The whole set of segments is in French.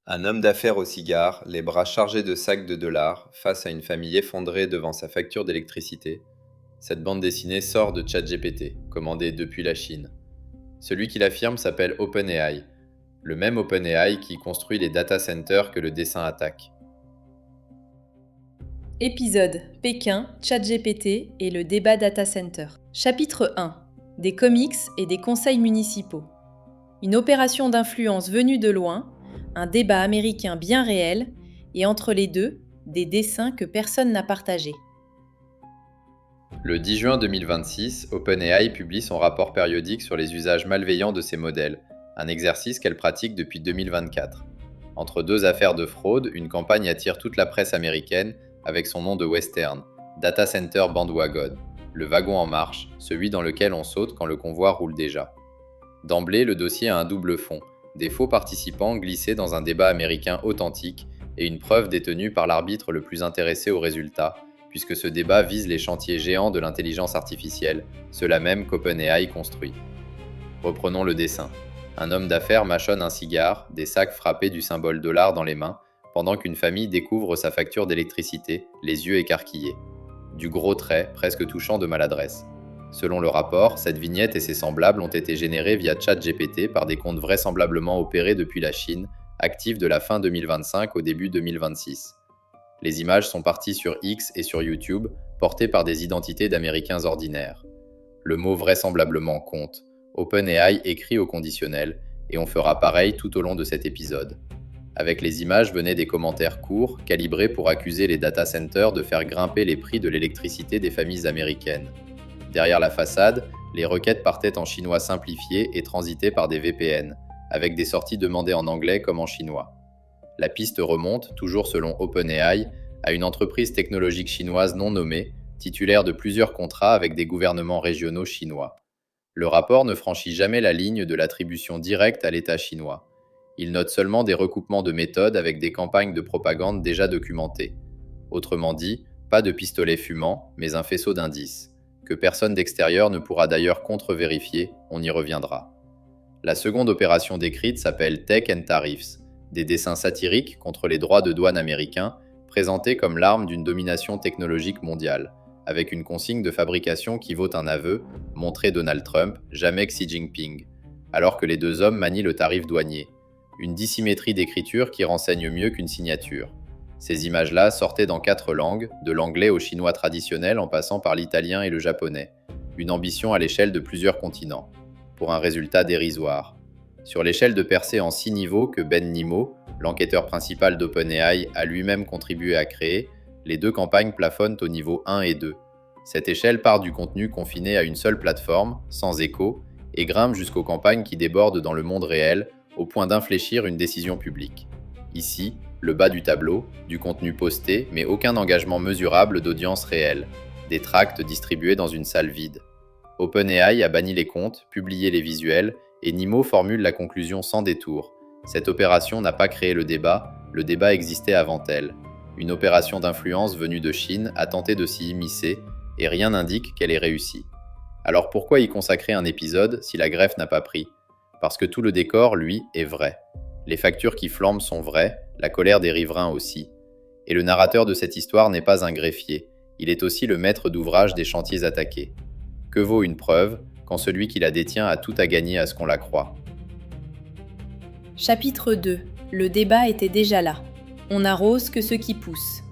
Un homme d'affaires au cigare, les bras chargés de sacs de dollars, face à une famille effondrée devant sa facture d'électricité. Cette bande dessinée sort de ChatGPT, commandée depuis la Chine. Celui qui l'affirme s'appelle OpenAI, le même OpenAI qui construit les data centers que le dessin attaque. Épisode Pékin, ChatGPT et le débat data center. Chapitre 1. Des comics et des conseils municipaux. Une opération d'influence venue de loin, un débat américain bien réel, et entre les deux, des dessins que personne n'a partagés. Le 10 juin 2026, OpenAI publie son rapport périodique sur les usages malveillants de ses modèles, un exercice qu'elle pratique depuis 2024. Entre deux affaires de fraude, une campagne attire toute la presse américaine avec son nom de western, Data Center Bandwagon, le wagon en marche, celui dans lequel on saute quand le convoi roule déjà. D'emblée, le dossier a un double fond, des faux participants glissés dans un débat américain authentique et une preuve détenue par l'arbitre le plus intéressé au résultat, puisque ce débat vise les chantiers géants de l'intelligence artificielle, ceux-là même qu'OpenAI construit. Reprenons le dessin. Un homme d'affaires mâchonne un cigare, des sacs frappés du symbole dollar dans les mains, pendant qu'une famille découvre sa facture d'électricité, les yeux écarquillés. Du gros trait, presque touchant de maladresse. Selon le rapport, cette vignette et ses semblables ont été générés via ChatGPT par des comptes vraisemblablement opérés depuis la Chine, actifs de la fin 2025 au début 2026. Les images sont parties sur X et sur YouTube, portées par des identités d'Américains ordinaires. Le mot vraisemblablement compte. OpenAI écrit au conditionnel, et on fera pareil tout au long de cet épisode. Avec les images venaient des commentaires courts, calibrés pour accuser les data centers de faire grimper les prix de l'électricité des familles américaines. Derrière la façade, les requêtes partaient en chinois simplifié et transitaient par des VPN, avec des sorties demandées en anglais comme en chinois. La piste remonte, toujours selon OpenAI, à une entreprise technologique chinoise non nommée, titulaire de plusieurs contrats avec des gouvernements régionaux chinois. Le rapport ne franchit jamais la ligne de l'attribution directe à l'État chinois. Il note seulement des recoupements de méthodes avec des campagnes de propagande déjà documentées. Autrement dit, pas de pistolet fumant, mais un faisceau d'indices, que personne d'extérieur ne pourra d'ailleurs contre-vérifier, on y reviendra. La seconde opération décrite s'appelle Tech and Tariffs, des dessins satiriques contre les droits de douane américains, présentés comme l'arme d'une domination technologique mondiale, avec une consigne de fabrication qui vaut un aveu, montré Donald Trump, jamais Xi Jinping, alors que les deux hommes manient le tarif douanier. Une dissymétrie d'écriture qui renseigne mieux qu'une signature. Ces images-là sortaient dans 4 langues, de l'anglais au chinois traditionnel en passant par l'italien et le japonais. Une ambition à l'échelle de plusieurs continents, pour un résultat dérisoire. Sur l'échelle de percée en 6 niveaux que Ben Nimo, l'enquêteur principal d'OpenAI, a lui-même contribué à créer, les deux campagnes plafonnent au niveau 1 et 2. Cette échelle part du contenu confiné à une seule plateforme, sans écho, et grimpe jusqu'aux campagnes qui débordent dans le monde réel, au point d'infléchir une décision publique. Ici, le bas du tableau, du contenu posté, mais aucun engagement mesurable d'audience réelle, des tracts distribués dans une salle vide. OpenAI a banni les comptes, publié les visuels, et Nimo formule la conclusion sans détour. Cette opération n'a pas créé le débat existait avant elle. Une opération d'influence venue de Chine a tenté de s'y immiscer, et rien n'indique qu'elle ait réussi. Alors pourquoi y consacrer un épisode si la greffe n'a pas pris ? Parce que tout le décor, lui, est vrai. Les factures qui flambent sont vraies, la colère des riverains aussi. Et le narrateur de cette histoire n'est pas un greffier, il est aussi le maître d'ouvrage des chantiers attaqués. Que vaut une preuve quand celui qui la détient a tout à gagner à ce qu'on la croie ? Chapitre 2. Le débat était déjà là. On n'arrose que ceux qui poussent.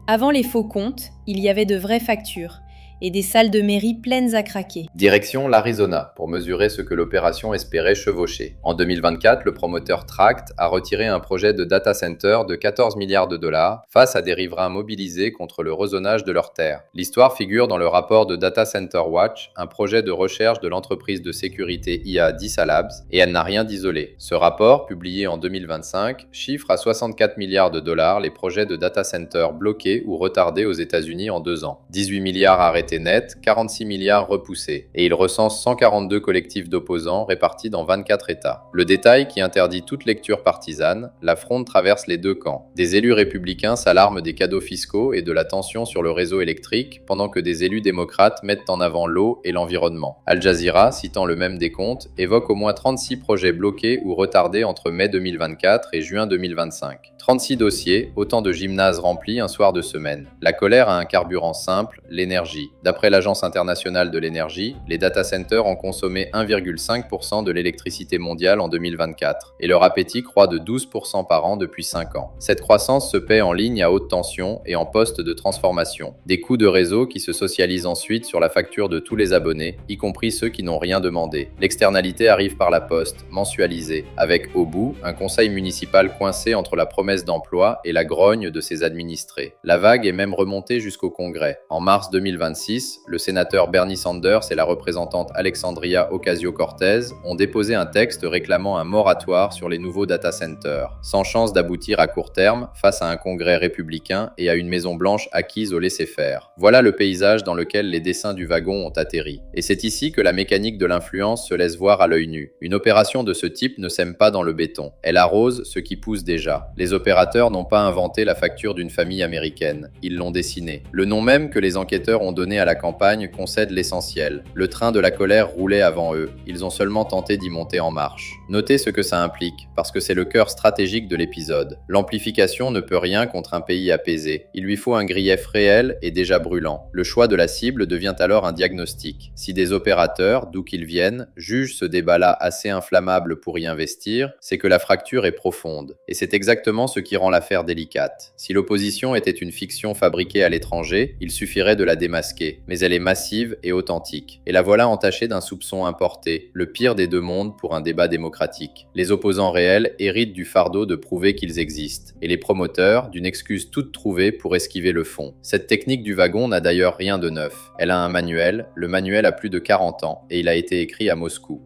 Avant les faux comptes, il y avait de vraies factures, et des salles de mairie pleines à craquer. Direction l'Arizona, pour mesurer ce que l'opération espérait chevaucher. En 2024, le promoteur Tract a retiré un projet de data center de 14 milliards de dollars face à des riverains mobilisés contre le rezonage de leurs terres. L'histoire figure dans le rapport de Data Center Watch, un projet de recherche de l'entreprise de sécurité IA Disa Labs, et elle n'a rien d'isolé. Ce rapport, publié en 2025, chiffre à 64 milliards de dollars les projets de data center bloqués ou retardés aux États-Unis en 2 ans. 18 milliards arrêtés été nette, 46 milliards repoussés, et il recense 142 collectifs d'opposants répartis dans 24 États. Le détail qui interdit toute lecture partisane, la fronde traverse les deux camps. Des élus républicains s'alarment des cadeaux fiscaux et de la tension sur le réseau électrique, pendant que des élus démocrates mettent en avant l'eau et l'environnement. Al Jazeera, citant le même décompte, évoque au moins 36 projets bloqués ou retardés entre mai 2024 et juin 2025. 36 dossiers, autant de gymnases remplis un soir de semaine. La colère a un carburant simple, l'énergie. D'après l'Agence internationale de l'énergie, les data centers ont consommé 1,5% de l'électricité mondiale en 2024 et leur appétit croît de 12% par an depuis 5 ans. Cette croissance se paie en ligne à haute tension et en postes de transformation. Des coûts de réseau qui se socialisent ensuite sur la facture de tous les abonnés, y compris ceux qui n'ont rien demandé. L'externalité arrive par la poste, mensualisée, avec au bout un conseil municipal coincé entre la promesse d'emploi et la grogne de ses administrés. La vague est même remontée jusqu'au Congrès. En mars 2026, le sénateur Bernie Sanders et la représentante Alexandria Ocasio-Cortez ont déposé un texte réclamant un moratoire sur les nouveaux data centers, sans chance d'aboutir à court terme face à un Congrès républicain et à une Maison-Blanche acquise au laisser-faire. Voilà le paysage dans lequel les dessins du wagon ont atterri. Et c'est ici que la mécanique de l'influence se laisse voir à l'œil nu. Une opération de ce type ne sème pas dans le béton. Elle arrose ce qui pousse déjà. Les opérateurs n'ont pas inventé la facture d'une famille américaine. Ils l'ont dessinée. Le nom même que les enquêteurs ont donné à la campagne concède l'essentiel. Le train de la colère roulait avant eux. Ils ont seulement tenté d'y monter en marche. Notez ce que ça implique, parce que c'est le cœur stratégique de l'épisode. L'amplification ne peut rien contre un pays apaisé. Il lui faut un grief réel et déjà brûlant. Le choix de la cible devient alors un diagnostic. Si des opérateurs, d'où qu'ils viennent, jugent ce débat-là assez inflammable pour y investir, c'est que la fracture est profonde. Et c'est exactement ce qui rend l'affaire délicate. Si l'opposition était une fiction fabriquée à l'étranger, il suffirait de la démasquer. Mais elle est massive et authentique. Et la voilà entachée d'un soupçon importé, le pire des deux mondes pour un débat démocratique. Les opposants réels héritent du fardeau de prouver qu'ils existent, et les promoteurs d'une excuse toute trouvée pour esquiver le fond. Cette technique du wagon n'a d'ailleurs rien de neuf. Elle a un manuel, le manuel a plus de 40 ans, et il a été écrit à Moscou.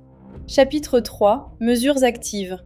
Chapitre 3. Mesures actives.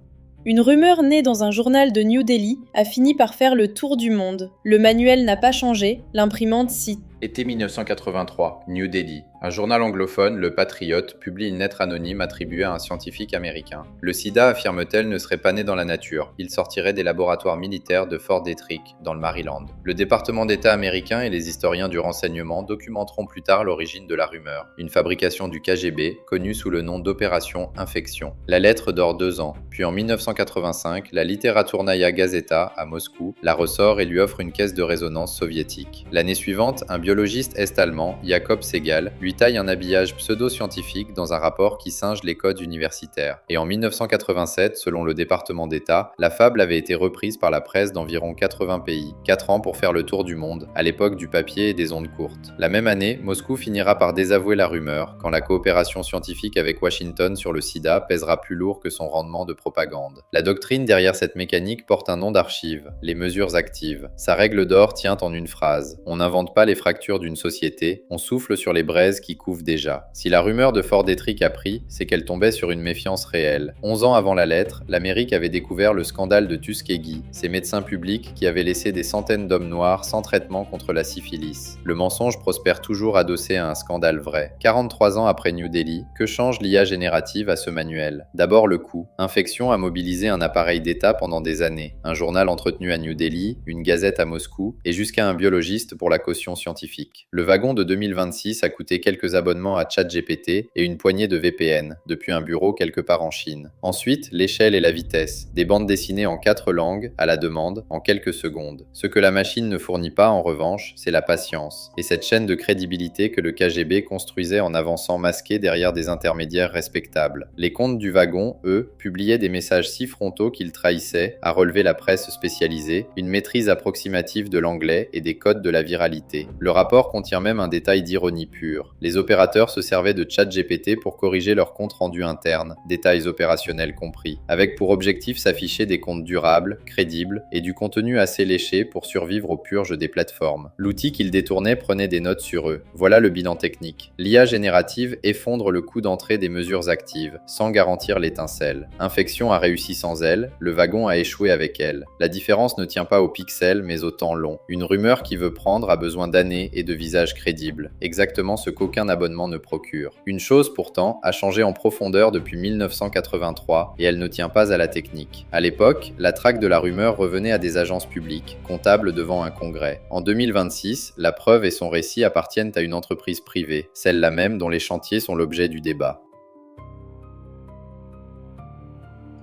Une rumeur née dans un journal de New Delhi a fini par faire le tour du monde. Le manuel n'a pas changé, l'imprimante cite. Été 1983, New Delhi. Un journal anglophone, le Patriot, publie une lettre anonyme attribuée à un scientifique américain. Le sida, affirme-t-elle, ne serait pas né dans la nature. Il sortirait des laboratoires militaires de Fort Detrick, dans le Maryland. Le département d'État américain et les historiens du renseignement documenteront plus tard l'origine de la rumeur. Une fabrication du KGB, connue sous le nom d'Opération Infection. La lettre dort 2 ans. Puis en 1985, la Literaturnaya Gazeta, à Moscou, la ressort et lui offre une caisse de résonance soviétique. L'année suivante, un biologiste est-allemand, Jakob Segal, lui taille un habillage pseudo-scientifique dans un rapport qui singe les codes universitaires. Et en 1987, selon le département d'État, la fable avait été reprise par la presse d'environ 80 pays. 4 ans pour faire le tour du monde, à l'époque du papier et des ondes courtes. La même année, Moscou finira par désavouer la rumeur, quand la coopération scientifique avec Washington sur le sida pèsera plus lourd que son rendement de propagande. La doctrine derrière cette mécanique porte un nom d'archive, les mesures actives. Sa règle d'or tient en une phrase. On n'invente pas les fractures d'une société, on souffle sur les braises qui couvent déjà. Si la rumeur de Fort Detrick a pris, c'est qu'elle tombait sur une méfiance réelle. 11 ans avant la lettre, l'Amérique avait découvert le scandale de Tuskegee, ces médecins publics qui avaient laissé des centaines d'hommes noirs sans traitement contre la syphilis. Le mensonge prospère toujours adossé à un scandale vrai. 43 ans après New Delhi, que change l'IA générative à ce manuel? D'abord le coût. Infection a mobilisé un appareil d'État pendant des années. Un journal entretenu à New Delhi, une gazette à Moscou, et jusqu'à un biologiste pour la caution scientifique. Le wagon de 2026 a coûté quelques abonnements à ChatGPT et une poignée de VPN, depuis un bureau quelque part en Chine. Ensuite, l'échelle et la vitesse. Des bandes dessinées en 4 langues, à la demande, en quelques secondes. Ce que la machine ne fournit pas, en revanche, c'est la patience. Et cette chaîne de crédibilité que le KGB construisait en avançant masqué derrière des intermédiaires respectables. Les comptes du wagon, eux, publiaient des messages si frontaux qu'ils trahissaient, à relever la presse spécialisée, une maîtrise approximative de l'anglais et des codes de la viralité. Le rapport contient même un détail d'ironie pure. Les opérateurs se servaient de ChatGPT pour corriger leurs comptes rendus internes, détails opérationnels compris, avec pour objectif s'afficher des comptes durables, crédibles et du contenu assez léché pour survivre aux purges des plateformes. L'outil qu'ils détournaient prenait des notes sur eux. Voilà le bilan technique. L'IA générative effondre le coût d'entrée des mesures actives, sans garantir l'étincelle. Infection a réussi sans elle, le wagon a échoué avec elle. La différence ne tient pas aux pixels mais au temps long. Une rumeur qui veut prendre a besoin d'années données et de visages crédibles, exactement ce qu'aucun abonnement ne procure. Une chose pourtant a changé en profondeur depuis 1983 et elle ne tient pas à la technique. À l'époque, la traque de la rumeur revenait à des agences publiques, comptables devant un congrès. En 2026, la preuve et son récit appartiennent à une entreprise privée, celle-là même dont les chantiers sont l'objet du débat.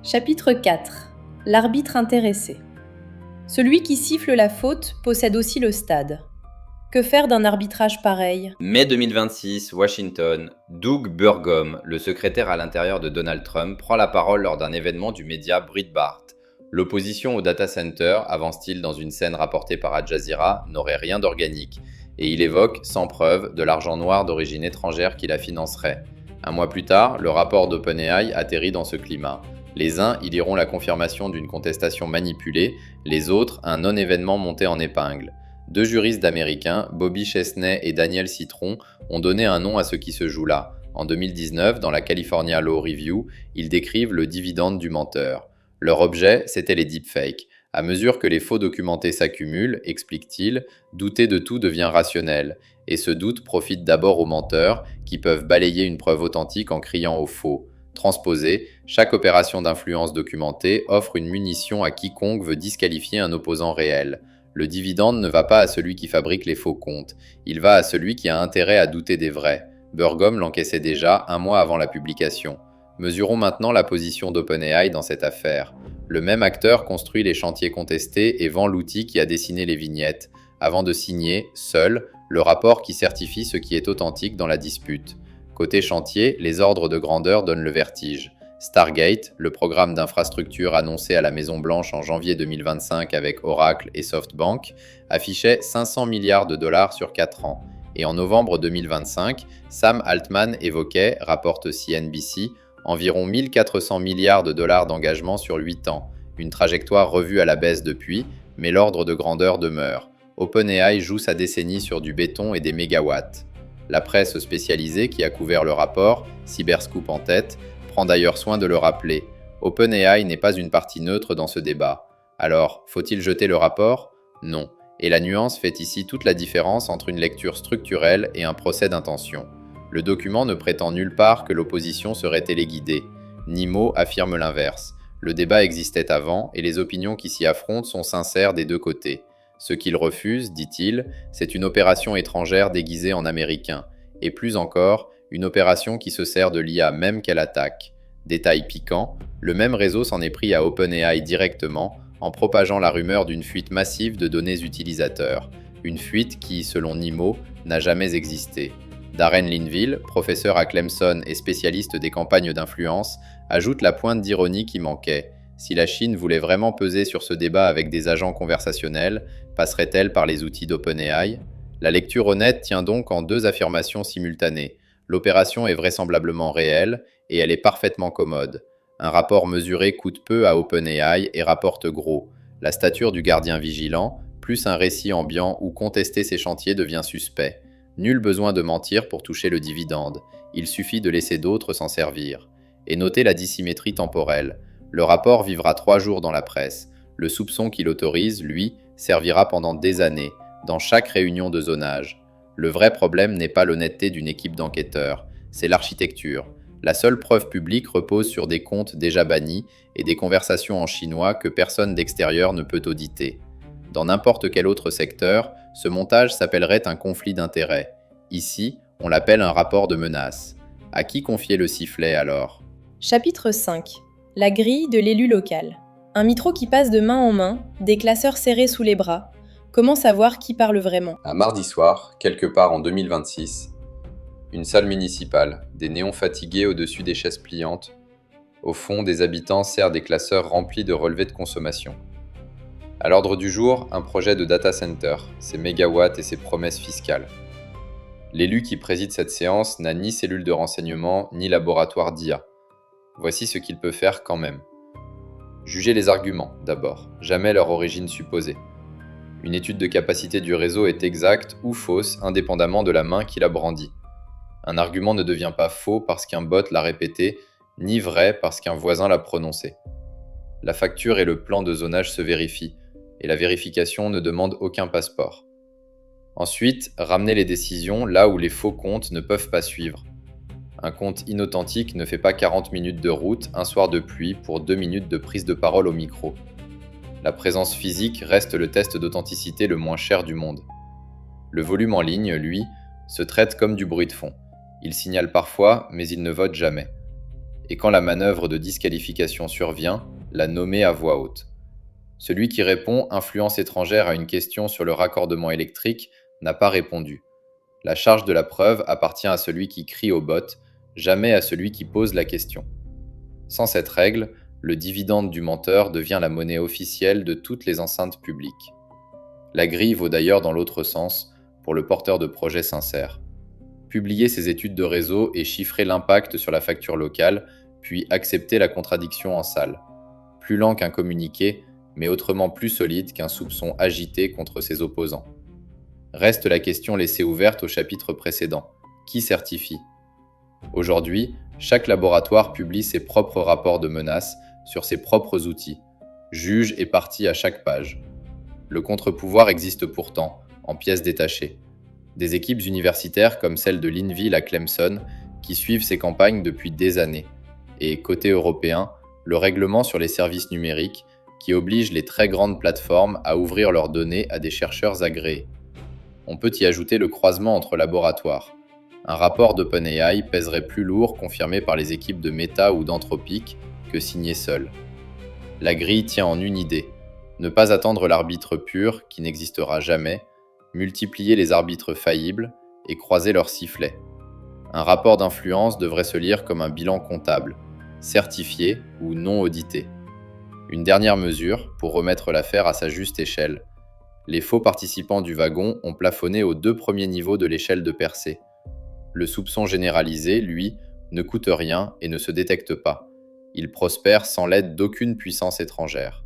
Chapitre 4. L'arbitre intéressé. Celui qui siffle la faute possède aussi le stade. Que faire d'un arbitrage pareil ? Mai 2026, Washington, Doug Burgum, le secrétaire à l'intérieur de Donald Trump, prend la parole lors d'un événement du média Breitbart. L'opposition au data center, avance-t-il dans une scène rapportée par Al Jazeera, n'aurait rien d'organique, et il évoque, sans preuve, de l'argent noir d'origine étrangère qui la financerait. Un mois plus tard, le rapport d'OpenAI atterrit dans ce climat. Les uns y liront la confirmation d'une contestation manipulée, les autres un non-événement monté en épingle. Deux juristes américains, Bobby Chesney et Daniel Citron, ont donné un nom à ce qui se joue là. En 2019, dans la California Law Review, ils décrivent le dividende du menteur. Leur objet, c'était les deepfakes. À mesure que les faux documentés s'accumulent, explique-t-il, douter de tout devient rationnel. Et ce doute profite d'abord aux menteurs, qui peuvent balayer une preuve authentique en criant au faux. Transposé, chaque opération d'influence documentée offre une munition à quiconque veut disqualifier un opposant réel. Le dividende ne va pas à celui qui fabrique les faux comptes, il va à celui qui a intérêt à douter des vrais. Burgum l'encaissait déjà un mois avant la publication. Mesurons maintenant la position d'OpenAI dans cette affaire. Le même acteur construit les chantiers contestés et vend l'outil qui a dessiné les vignettes, avant de signer, seul, le rapport qui certifie ce qui est authentique dans la dispute. Côté chantier, les ordres de grandeur donnent le vertige. Stargate, le programme d'infrastructure annoncé à la Maison-Blanche en janvier 2025 avec Oracle et SoftBank, affichait 500 milliards de dollars sur 4 ans. Et en novembre 2025, Sam Altman évoquait, rapporte CNBC, environ 1400 milliards de dollars d'engagement sur 8 ans, une trajectoire revue à la baisse depuis, mais l'ordre de grandeur demeure. OpenAI joue sa décennie sur du béton et des mégawatts. La presse spécialisée qui a couvert le rapport, Cyberscoop en tête, prend d'ailleurs soin de le rappeler. OpenAI n'est pas une partie neutre dans ce débat. Alors, faut-il jeter le rapport ? Non. Et la nuance fait ici toute la différence entre une lecture structurelle et un procès d'intention. Le document ne prétend nulle part que l'opposition serait téléguidée. Nimo affirme l'inverse. Le débat existait avant et les opinions qui s'y affrontent sont sincères des deux côtés. Ce qu'il refuse, dit-il, c'est une opération étrangère déguisée en américain, et plus encore, une opération qui se sert de l'IA même qu'elle attaque. Détail piquant, le même réseau s'en est pris à OpenAI directement, en propageant la rumeur d'une fuite massive de données utilisateurs, une fuite qui, selon Nimo, n'a jamais existé. Darren Linville, professeur à Clemson et spécialiste des campagnes d'influence, ajoute la pointe d'ironie qui manquait. Si la Chine voulait vraiment peser sur ce débat avec des agents conversationnels, passerait-elle par les outils d'OpenAI ? La lecture honnête tient donc en deux affirmations simultanées. L'opération est vraisemblablement réelle et elle est parfaitement commode. Un rapport mesuré coûte peu à OpenAI et rapporte gros. La stature du gardien vigilant, plus un récit ambiant où contester ses chantiers devient suspect. Nul besoin de mentir pour toucher le dividende. Il suffit de laisser d'autres s'en servir. Et notez la dissymétrie temporelle. Le rapport vivra 3 jours dans la presse. Le soupçon qui l'autorise, lui, servira pendant des années, dans chaque réunion de zonage. Le vrai problème n'est pas l'honnêteté d'une équipe d'enquêteurs, c'est l'architecture. La seule preuve publique repose sur des comptes déjà bannis et des conversations en chinois que personne d'extérieur ne peut auditer. Dans n'importe quel autre secteur, ce montage s'appellerait un conflit d'intérêts. Ici, on l'appelle un rapport de menace. À qui confier le sifflet alors ? Chapitre 5. La grille de l'élu local. Un micro qui passe de main en main, des classeurs serrés sous les bras. Comment savoir qui parle vraiment ? Un mardi soir, quelque part en 2026, une salle municipale, des néons fatigués au-dessus des chaises pliantes. Au fond, des habitants serrent des classeurs remplis de relevés de consommation. À l'ordre du jour, un projet de data center, ses mégawatts et ses promesses fiscales. L'élu qui préside cette séance n'a ni cellule de renseignement, ni laboratoire d'IA. Voici ce qu'il peut faire quand même. Juger les arguments, d'abord, jamais leur origine supposée. Une étude de capacité du réseau est exacte ou fausse indépendamment de la main qui la brandit. Un argument ne devient pas faux parce qu'un bot l'a répété, ni vrai parce qu'un voisin l'a prononcé. La facture et le plan de zonage se vérifient, et la vérification ne demande aucun passeport. Ensuite, ramener les décisions là où les faux comptes ne peuvent pas suivre. Un compte inauthentique ne fait pas 40 minutes de route, un soir de pluie pour 2 minutes de prise de parole au micro. La présence physique reste le test d'authenticité le moins cher du monde. Le volume en ligne, lui, se traite comme du bruit de fond. Il signale parfois, mais il ne vote jamais. Et quand la manœuvre de disqualification survient, la nommer à voix haute. Celui qui répond influence étrangère à une question sur le raccordement électrique n'a pas répondu. La charge de la preuve appartient à celui qui crie au bot, jamais à celui qui pose la question. Sans cette règle, le dividende du menteur devient la monnaie officielle de toutes les enceintes publiques. La grille vaut d'ailleurs dans l'autre sens, pour le porteur de projet sincère. Publier ses études de réseau et chiffrer l'impact sur la facture locale, puis accepter la contradiction en salle. Plus lent qu'un communiqué, mais autrement plus solide qu'un soupçon agité contre ses opposants. Reste la question laissée ouverte au chapitre précédent. Qui certifie ? Aujourd'hui, chaque laboratoire publie ses propres rapports de menaces sur ses propres outils, juge et partie à chaque page. Le contre-pouvoir existe pourtant, en pièces détachées. Des équipes universitaires comme celle de l'INVIL à Clemson qui suivent ces campagnes depuis des années. Et côté européen, le règlement sur les services numériques qui oblige les très grandes plateformes à ouvrir leurs données à des chercheurs agréés. On peut y ajouter le croisement entre laboratoires. Un rapport d'OpenAI pèserait plus lourd confirmé par les équipes de Meta ou d'Anthropic que signé seul. La grille tient en une idée. Ne pas attendre l'arbitre pur, qui n'existera jamais, multiplier les arbitres faillibles et croiser leurs sifflets. Un rapport d'influence devrait se lire comme un bilan comptable, certifié ou non audité. Une dernière mesure pour remettre l'affaire à sa juste échelle. Les faux participants du wagon ont plafonné aux 2 premiers niveaux de l'échelle de percée. Le soupçon généralisé, lui, ne coûte rien et ne se détecte pas. Il prospère sans l'aide d'aucune puissance étrangère.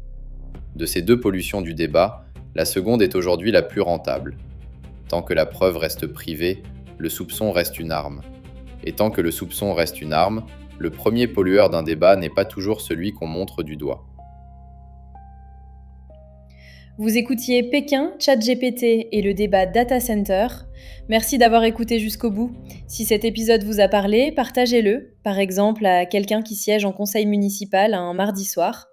De ces 2 pollutions du débat, la seconde est aujourd'hui la plus rentable. Tant que la preuve reste privée, le soupçon reste une arme. Et tant que le soupçon reste une arme, le premier pollueur d'un débat n'est pas toujours celui qu'on montre du doigt. Vous écoutiez Pékin, ChatGPT et le débat Data Center. Merci d'avoir écouté jusqu'au bout. Si cet épisode vous a parlé, partagez-le, par exemple à quelqu'un qui siège en conseil municipal un mardi soir.